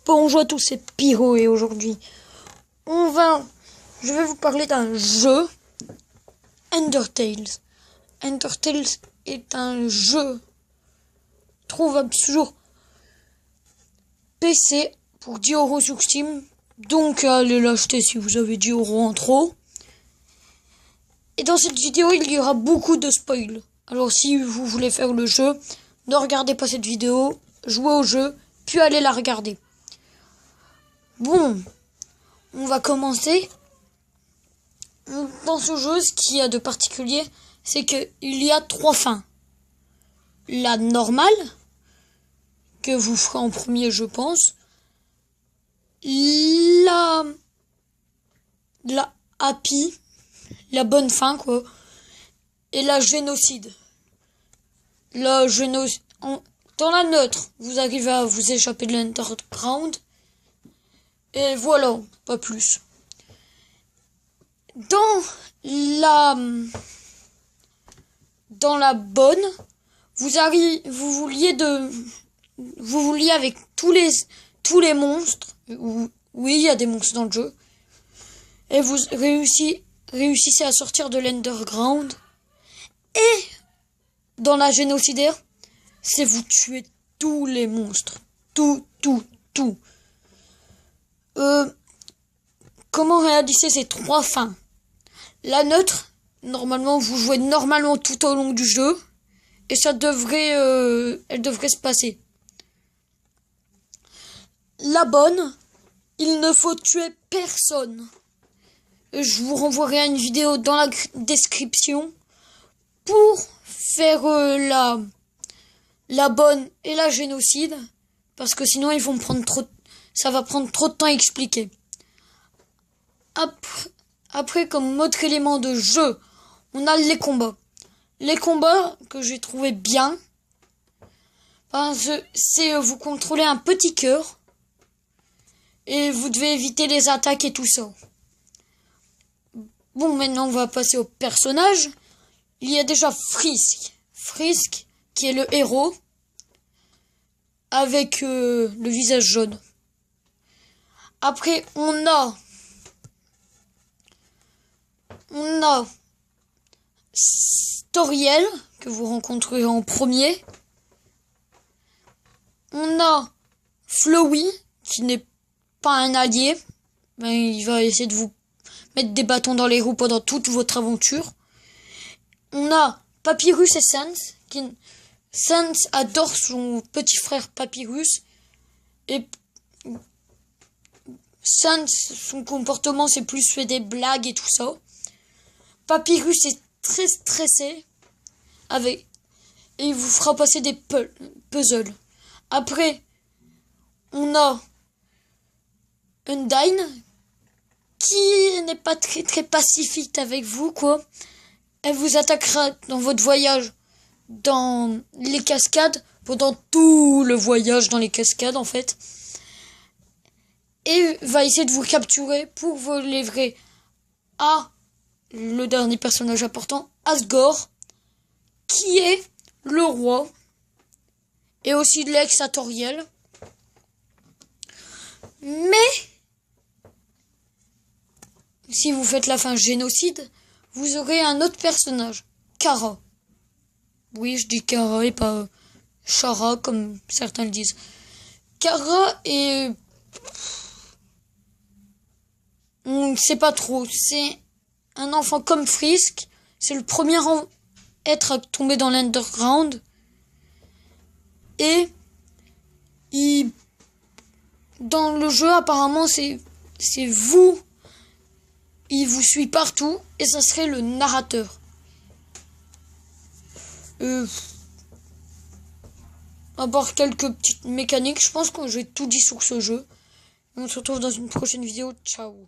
Bonjour à tous, c'est Pyro et aujourd'hui, je vais vous parler d'un jeu, Undertale. Undertale est un jeu trouvable sur PC pour 10€ sur Steam. Donc allez l'acheter si vous avez 10€ en trop. Et dans cette vidéo, il y aura beaucoup de spoils. Alors si vous voulez faire le jeu, ne regardez pas cette vidéo, jouez au jeu, puis allez la regarder. Bon, on va commencer. Dans ce jeu, ce qu'il y a de particulier, c'est qu'il y a 3 fins. La normale, que vous ferez en premier, je pense. La happy, la bonne fin, quoi. Et la génocide. Dans la neutre, vous arrivez à vous échapper de l'underground. Et voilà, pas plus. Dans la bonne, vous vouliez avec tous les monstres. Oui, il y a des monstres dans le jeu. Et vous réussissez à sortir de l'underground. Et dans la génocidaire, c'est vous tuer tous les monstres. Tout. Comment réaliser ces 3 fins? La neutre, normalement, vous jouez normalement tout au long du jeu. Et elle devrait se passer. La bonne, il ne faut tuer personne. Je vous renvoierai à une vidéo dans la description pour faire la bonne et la génocide. Parce que sinon, ça va prendre trop de temps à expliquer. Après, comme autre élément de jeu, on a les combats. Les combats que j'ai trouvé bien, c'est vous contrôlez un petit cœur et vous devez éviter les attaques et tout ça. Bon, maintenant on va passer au personnage. Il y a déjà Frisk. Frisk, qui est le héros, avec le visage jaune. Après, on a Toriel, que vous rencontrerez en premier. On a Flowey, qui n'est pas un allié. Mais il va essayer de vous mettre des bâtons dans les roues pendant toute votre aventure. On a Papyrus et Sans. Sans adore son petit frère Papyrus. Et Sans, son comportement, c'est plus fait des blagues et tout ça. Papyrus est très stressé et il vous fera passer des puzzles. Après, on a Undyne qui n'est pas très pacifique avec vous, quoi. Elle vous attaquera dans votre voyage dans les cascades, pendant tout le voyage dans les cascades, en fait. Et va essayer de vous capturer pour vous livrer à le dernier personnage important, Asgore, qui est le roi, et aussi l'ex à Toriel. Mais, si vous faites la fin génocide, vous aurez un autre personnage, Kara. Oui, je dis Kara et pas Chara, comme certains le disent. Kara est... on ne sait pas trop, c'est un enfant comme Frisk, c'est le premier être à tomber dans l'underground. Et dans le jeu, apparemment, c'est vous. Il vous suit partout et ça serait le narrateur. À part quelques petites mécaniques, je pense que j'ai tout dit sur ce jeu. On se retrouve dans une prochaine vidéo. Ciao.